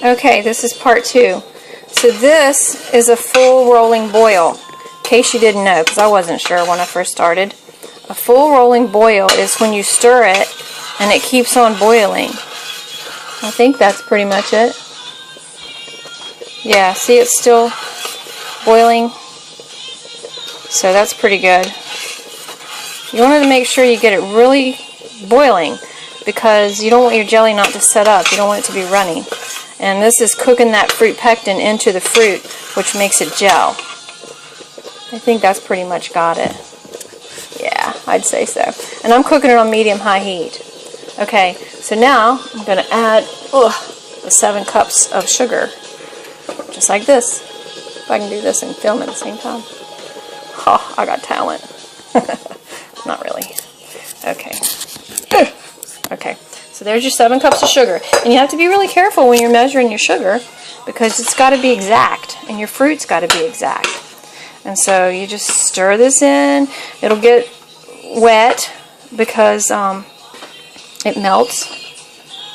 Okay, this is part 2. So this is a full rolling boil, in case you didn't know, because I wasn't sure when I first started. A full rolling boil is when you stir it and it keeps on boiling. I think that's pretty much it. Yeah, see, it's still boiling. So that's pretty good. You want to make sure you get it really boiling because you don't want your jelly not to set up. You don't want it to be runny. And this is cooking that fruit pectin into the fruit, which makes it gel. I think that's pretty much got it. Yeah, I'd say so. And I'm cooking it on medium-high heat. Okay, so now I'm going to add the 7 cups of sugar, just like this. If I can do this and film at the same time. Oh, I got talent. Not really. Okay. Okay, so there's your 7 cups of sugar. And you have to be really careful when you're measuring your sugar because it's got to be exact and your fruit's got to be exact. And so you just stir this in. It'll get wet because it melts.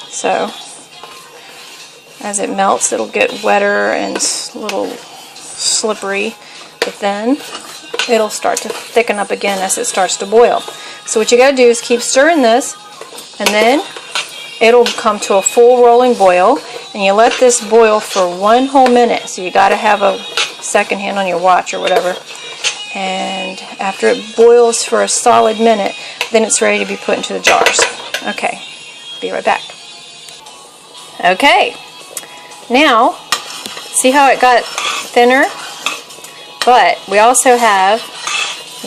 So as it melts, it'll get wetter and a little slippery. But then it'll start to thicken up again as it starts to boil. So what you got to do is keep stirring this, and then it'll come to a full rolling boil, and you let this boil for 1 whole minute. So you got to have a second hand on your watch or whatever. And after it boils for a solid minute, then it's ready to be put into the jars. Okay, be right back. Okay, now see how it got thinner? But we also have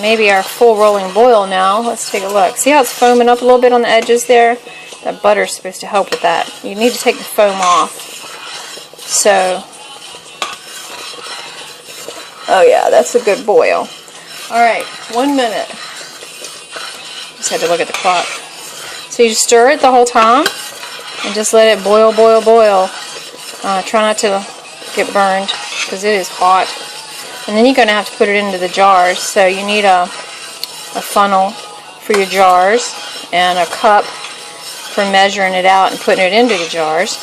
maybe our full rolling boil now. Let's take a look. See how it's foaming up a little bit on the edges there? That butter's supposed to help with that. You need to take the foam off. So, oh yeah, that's a good boil. Alright, 1 minute. Just had to look at the clock. So you just stir it the whole time and just let it boil, boil, boil. Try not to get burned because it is hot. And then you're going to have to put it into the jars. So you need a funnel for your jars and a cup for measuring it out and putting it into the jars.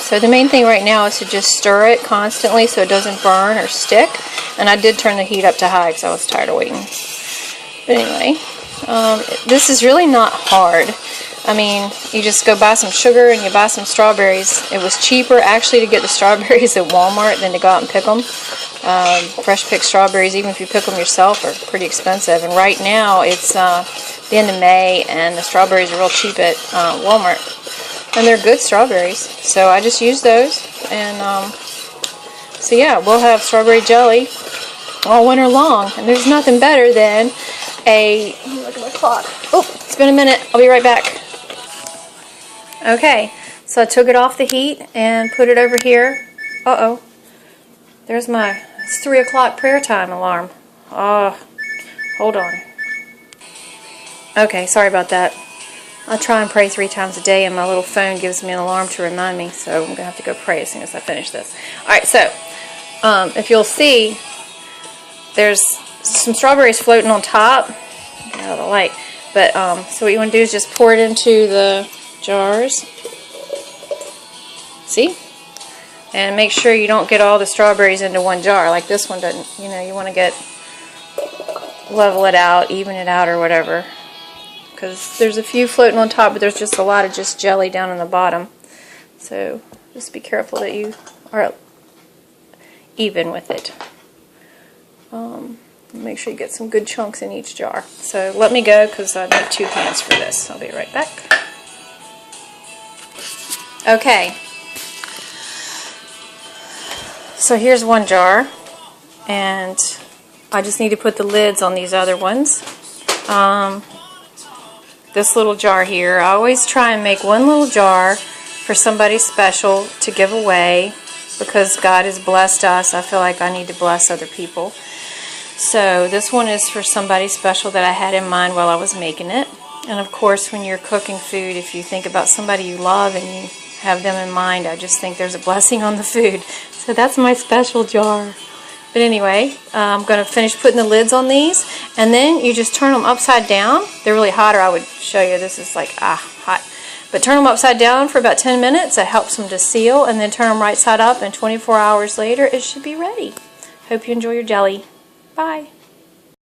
So the main thing right now is to just stir it constantly so it doesn't burn or stick. And I did turn the heat up to high because I was tired of waiting. But anyway, this is really not hard. I mean, you just go buy some sugar and you buy some strawberries. It was cheaper actually to get the strawberries at Walmart than to go out and pick them. Fresh picked strawberries, even if you pick them yourself, are pretty expensive. And right now it's the end of May and the strawberries are real cheap at Walmart. And they're good strawberries. So I just use those. And so yeah, we'll have strawberry jelly all winter long. And there's nothing better than a... Look at my clock. Oh, it's been a minute. I'll be right back. Okay, so I took it off the heat and put it over here. Uh-oh. There's my... It's 3 o'clock prayer time alarm. Oh, hold on. Okay, sorry about that. I try and pray 3 times a day, and my little phone gives me an alarm to remind me, so I'm going to have to go pray as soon as I finish this. Alright, so, if you'll see, there's some strawberries floating on top. Get out of the light. But, so what you want to do is just pour it into the jars. See? And make sure you don't get all the strawberries into one jar. Like this one doesn't, you know, you want to level it out, even it out or whatever. Because there's a few floating on top, but there's just a lot of just jelly down on the bottom. So just be careful that you are even with it. Make sure you get some good chunks in each jar. So let me go because I need 2 hands for this. I'll be right back. Okay. So here's one jar, and I just need to put the lids on these other ones. This little jar here, I always try and make one little jar for somebody special to give away because God has blessed us. I feel like I need to bless other people. So this one is for somebody special that I had in mind while I was making it. And of course, when you're cooking food, if you think about somebody you love and you have them in mind, I just think there's a blessing on the food. So that's my special jar. But anyway, I'm going to finish putting the lids on these, and then you just turn them upside down. They're really hot, or I would show you. This is like, hot. But turn them upside down for about 10 minutes. It helps them to seal, and then turn them right side up, and 24 hours later it should be ready. Hope you enjoy your jelly. Bye.